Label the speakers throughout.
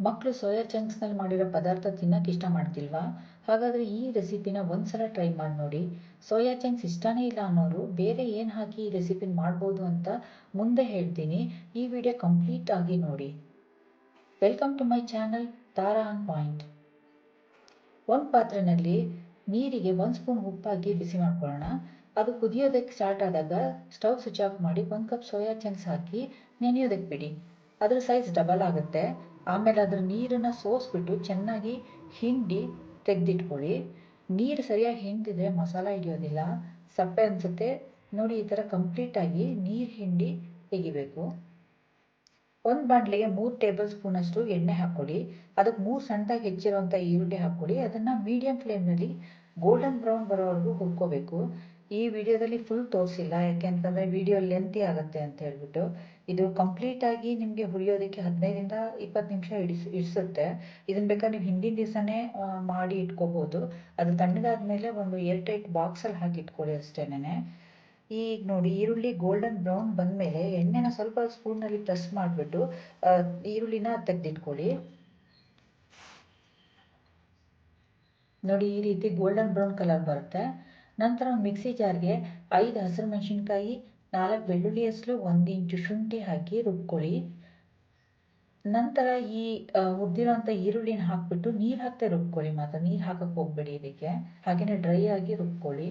Speaker 1: ಮಕ್ಕಳು ಸೋಯಾ ಚಂಕ್ಸ್ನಲ್ಲಿ ಮಾಡಿರೋ ಪದಾರ್ಥ ತಿನ್ನೋಕೆ ಇಷ್ಟ ಮಾಡ್ತಿಲ್ವಾ? ಹಾಗಾದರೆ ಈ ರೆಸಿಪಿನ ಒಂದ್ಸಲ ಟ್ರೈ ಮಾಡಿ ನೋಡಿ. ಸೋಯಾ ಚಂಕ್ಸ್ ಇಷ್ಟನೇ ಇಲ್ಲ ಅನ್ನೋರು ಬೇರೆ ಏನು ಹಾಕಿ ಈ ರೆಸಿಪಿನ ಮಾಡ್ಬೋದು ಅಂತ ಮುಂದೆ ಹೇಳ್ತೀನಿ. ಈ ವಿಡಿಯೋ ಕಂಪ್ಲೀಟ್ ಆಗಿ ನೋಡಿ. Welcome to my channel Tara on point. ಒಂದು ಪಾತ್ರೆಯಲ್ಲಿ ನೀರಿಗೆ 1 ಸ್ಪೂನ್ ಉಪ್ಪಾಕಿ ಬಿಸಿ ಮಾಡ್ಕೊಳ್ಳೋಣ. ಅದು ಕುದಿಯೋದಕ್ಕೆ ಸ್ಟಾರ್ಟ್ ಆದಾಗ ಸ್ಟವ್ ಸ್ವಿಚ್ ಆಫ್ ಮಾಡಿ 1 ಕಪ್ ಸೋಯಾ ಚಂಕ್ಸ್ ಹಾಕಿ ನೆನೆಯೋದಕ್ಕೆ ಬಿಡಿ. ಅದ್ರ ಸೈಜ್ ಡಬಲ್ ಆಗುತ್ತೆ. ಆಮೇಲೆ ಅದ್ರ ನೀರನ್ನು ಸೋಸ್ಬಿಟ್ಟು ಚೆನ್ನಾಗಿ ಹಿಂಡಿ ತೆಗೆದಿಟ್ಕೊಳ್ಳಿ. ನೀರು ಸರಿಯಾಗಿ ಹಿಂಡಿದ್ರೆ ಮಸಾಲ ಹಿಡಿಯೋದಿಲ್ಲ, ಸಪ್ಪೆ ಅನಿಸುತ್ತೆ. ನೋಡಿ, ಈ ಥರ ಕಂಪ್ಲೀಟಾಗಿ ನೀರು ಹಿಂಡಿ ತೆಗಿಬೇಕು. ಒಂದು ಬಾಣಲೆಗೆ 3 ಟೇಬಲ್ ಸ್ಪೂನ್ ಅಷ್ಟು ಎಣ್ಣೆ ಹಾಕ್ಕೊಳ್ಳಿ. ಅದಕ್ಕೆ 3 ಸಣ್ಣದಾಗಿ ಹೆಚ್ಚಿರುವಂಥ ಈರುಳ್ಳಿ ಹಾಕ್ಕೊಳ್ಳಿ. ಅದನ್ನು ಮೀಡಿಯಂ ಫ್ಲೇಮ್ನಲ್ಲಿ ಗೋಲ್ಡನ್ ಬ್ರೌನ್ ಬರೋವರೆಗೂ ಹುರ್ಕೋಬೇಕು. ಈ ವಿಡಿಯೋದಲ್ಲಿ ಫುಲ್ ತೋರಿಸಿಲ್ಲ, ಯಾಕೆಂತಂದರೆ ವಿಡಿಯೋ ಲೆಂತಿ ಆಗುತ್ತೆ ಅಂತ ಹೇಳ್ಬಿಟ್ಟು. ಇದು ಕಂಪ್ಲೀಟಾಗಿ ನಿಮಗೆ ಹುರಿಯೋದಕ್ಕೆ 15ರಿಂದ 20 ನಿಮಿಷ ಇಡಿಸುತ್ತೆ. ಇದನ್ನು ಬೇಕಾದ್ರೆ ನೀವು ಹಿಂದಿನ ದಿವಸನೇ ಮಾಡಿ ಇಟ್ಕೋಬೋದು. ಅದು ತಣ್ಣಗಾದ್ಮೇಲೆ ಒಂದು ಏರ್ಟೈಟ್ ಬಾಕ್ಸಲ್ಲಿ ಹಾಕಿ ಇಟ್ಕೊಳ್ಳಿ ಅಷ್ಟೇನೆ. ಈಗ ನೋಡಿ, ಈರುಳ್ಳಿ ಗೋಲ್ಡನ್ ಬ್ರೌನ್ ಬಂದಮೇಲೆ ಎಣ್ಣೆನ ಸ್ವಲ್ಪ ಸ್ಪೂನಲ್ಲಿ ಪ್ರೆಸ್ ಮಾಡಿಬಿಟ್ಟು ಈರುಳ್ಳಿನ ತೆಗೆದಿಟ್ಕೊಳ್ಳಿ. ನೋಡಿ, ಈ ರೀತಿ ಗೋಲ್ಡನ್ ಬ್ರೌನ್ ಕಲರ್ ಬರುತ್ತೆ. ನಂತರ ಒಂದು ಮಿಕ್ಸಿ ಜಾರ್ಗೆ 5 ಹಸಿರು ಮೆಣಸಿನ್ಕಾಯಿ, 4 ಬೆಳ್ಳುಳ್ಳಿ ಹೆಸರು, 1 ಇಂಚು ಶುಂಠಿ ಹಾಕಿ ರುಬ್ಕೊಳ್ಳಿ. ನಂತರ ಈ ಹುರಿದಿರೋಂಥ ಈರುಳ್ಳಿನ ಹಾಕ್ಬಿಟ್ಟು ನೀರು ಹಾಕ್ತಾ ರುಬ್ಕೊಳ್ಳಿ. ಮಾತ್ರ ನೀರು ಹಾಕಕ್ಕೆ ಹೋಗ್ಬೇಡಿ ಇದಕ್ಕೆ, ಹಾಗೆಯೇ ಡ್ರೈ ಆಗಿ ರುಬ್ಕೊಳ್ಳಿ.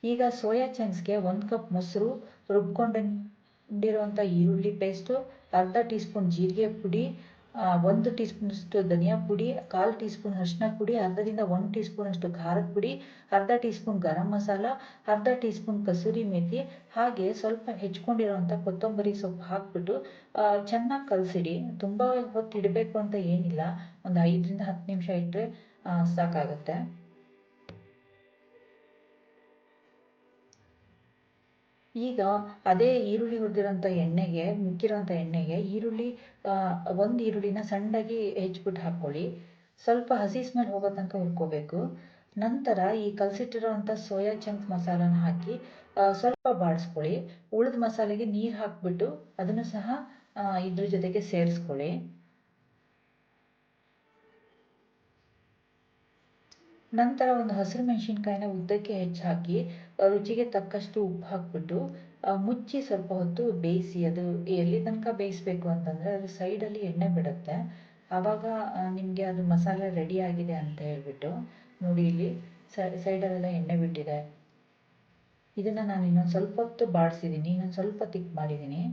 Speaker 1: ಈಗ ಸೋಯಾ ಚಂಕ್ಸ್ಗೆ 1 ಕಪ್ ಮೊಸರು, ರುಬ್ಕೊಂಡಿರುವಂಥ ಈರುಳ್ಳಿ ಪೇಸ್ಟು, ಅರ್ಧ ಟೀ ಸ್ಪೂನ್ ಜೀರಿಗೆ ಪುಡಿ, 1 ಟೀ ಸ್ಪೂನಷ್ಟು ಧನಿಯಾ ಪುಡಿ, 1/4 ಟೀ ಸ್ಪೂನ್ ಅರಿಶಿನ ಪುಡಿ, ಅರ್ಧದಿಂದ 1 ಟೀ ಸ್ಪೂನಷ್ಟು ಖಾರದ ಪುಡಿ, ಅರ್ಧ ಟೀ ಸ್ಪೂನ್ ಗರಂ ಮಸಾಲ, ಅರ್ಧ ಟೀ ಸ್ಪೂನ್ ಕಸೂರಿ ಮೇಥಿ, ಹಾಗೆ ಸ್ವಲ್ಪ ಹೆಚ್ಕೊಂಡಿರೋಂಥ ಕೊತ್ತಂಬರಿ ಸೊಪ್ಪು ಹಾಕ್ಬಿಟ್ಟು ಚೆನ್ನಾಗಿ ಕಲಸಿಡಿ. ತುಂಬ ಹೊತ್ತು ಇಡಬೇಕು ಅಂತ ಏನಿಲ್ಲ, ಒಂದು 5ರಿಂದ 10 ನಿಮಿಷ ಇಟ್ಟರೆ ಸಾಕಾಗುತ್ತೆ. ಈಗ ಅದೇ ಈರುಳ್ಳಿ ಹುರಿದಿರೋಂಥ ಎಣ್ಣೆಗೆ, ಮಿಕ್ಕಿರೋಂಥ ಎಣ್ಣೆಗೆ ಒಂದು ಈರುಳ್ಳಿನ ಸಣ್ಣದಾಗಿ ಹೆಚ್ಚಿಬಿಟ್ಟು ಹಾಕ್ಕೊಳ್ಳಿ. ಸ್ವಲ್ಪ ಹಸಿ ಸ್ಮೆಲ್ ಹೋಗೋ ತನಕ ಹುರ್ಕೋಬೇಕು. ನಂತರ ಈ ಕಲಸಿಟ್ಟಿರೋಂಥ ಸೋಯಾ ಚಂಕ್ಸ್ ಮಸಾಲಾನ ಹಾಕಿ ಸ್ವಲ್ಪ ಬಾಡಿಸ್ಕೊಳ್ಳಿ. ಉಳಿದ ಮಸಾಲೆಗೆ ನೀರು ಹಾಕ್ಬಿಟ್ಟು ಅದನ್ನು ಸಹ ಇದ್ರ ಜೊತೆಗೆ ಸೇರಿಸ್ಕೊಳ್ಳಿ. ನಂತರ ಒಂದು ಹಸಿರು ಮೆಣಸಿನ್ಕಾಯಿನ ಉದ್ದಕ್ಕೆ ಹೆಚ್ಚಿ ಹಾಕಿ ರುಚಿಗೆ ತಕ್ಕಷ್ಟು ಉಪ್ಪು ಹಾಕ್ಬಿಟ್ಟು ಮುಚ್ಚಿ ಸ್ವಲ್ಪ ಹೊತ್ತು ಬೇಯಿಸಿ. ಅದು ಎಲ್ಲಿ ತನಕ ಬೇಯಿಸಬೇಕು ಅಂತಂದರೆ ಅದು ಸೈಡಲ್ಲಿ ಎಣ್ಣೆ ಬಿಡುತ್ತೆ. ಆವಾಗ ನಿಮಗೆ ಅದು ಮಸಾಲೆ ರೆಡಿ ಆಗಿದೆ ಅಂತ ಹೇಳ್ಬಿಟ್ಟು. ನೋಡಿ, ಇಲ್ಲಿ ಸೈಡಲ್ಲೆಲ್ಲ ಎಣ್ಣೆ ಬಿಟ್ಟಿದೆ. ಇದನ್ನು ನಾನು ಇನ್ನೊಂದು ಸ್ವಲ್ಪ ಹೊತ್ತು ಬಾಡಿಸಿದ್ದೀನಿ, ಇನ್ನೊಂದು ಸ್ವಲ್ಪ ತಿಕ್ ಮಾಡಿದ್ದೀನಿ.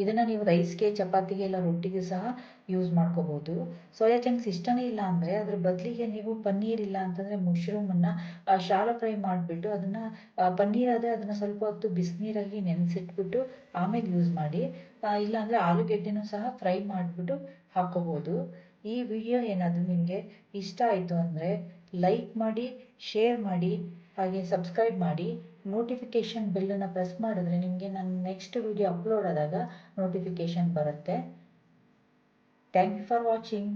Speaker 1: ಇದನ್ನು ನೀವು ರೈಸ್ಗೆ, ಚಪಾತಿಗೆ ಇಲ್ಲ ರೊಟ್ಟಿಗೆ ಸಹ ಯೂಸ್ ಮಾಡ್ಕೋಬೋದು. ಸೋಯಾ ಚಂಕ್ಸ್ ಇಷ್ಟನೇ ಇಲ್ಲ ಅಂದರೆ ಅದ್ರ ಬದಲಿಗೆ ನೀವು ಪನ್ನೀರ್ ಇಲ್ಲ ಅಂತಂದರೆ ಮಶ್ರೂಮನ್ನು ಶಾಲೋ ಫ್ರೈ ಮಾಡಿಬಿಟ್ಟು ಅದನ್ನು ಪನ್ನೀರ್ ಆದರೆ ಅದನ್ನು ಸ್ವಲ್ಪ ಹೊತ್ತು ಬಿಸಿನೀರಲ್ಲಿ ನೆನೆಸಿಟ್ಬಿಟ್ಟು ಆಮೇಲೆ ಯೂಸ್ ಮಾಡಿ. ಇಲ್ಲಾಂದರೆ ಆಲೂಗೆಡ್ಡೆನೂ ಸಹ ಫ್ರೈ ಮಾಡಿಬಿಟ್ಟು ಹಾಕ್ಕೋಬೋದು. ಈ ವಿಡಿಯೋ ಏನಾದರೂ ನಿಮಗೆ ಇಷ್ಟ ಆಯಿತು ಅಂದರೆ ಲೈಕ್ ಮಾಡಿ, ಶೇರ್ ಮಾಡಿ, ಹಾಗೆ ಸಬ್ಸ್ಕ್ರೈಬ್ ಮಾಡಿ. ನೋಟಿಫಿಕೇಷನ್ ಬೆಲ್ಲನ್ನು ಪ್ರೆಸ್ ಮಾಡಿದ್ರೆ ನಿಮಗೆ ನನ್ನ ನೆಕ್ಸ್ಟ್ ವಿಡಿಯೋ ಅಪ್ಲೋಡ್ ಆದಾಗ ನೋಟಿಫಿಕೇಷನ್ ಬರುತ್ತೆ. Thank you for watching.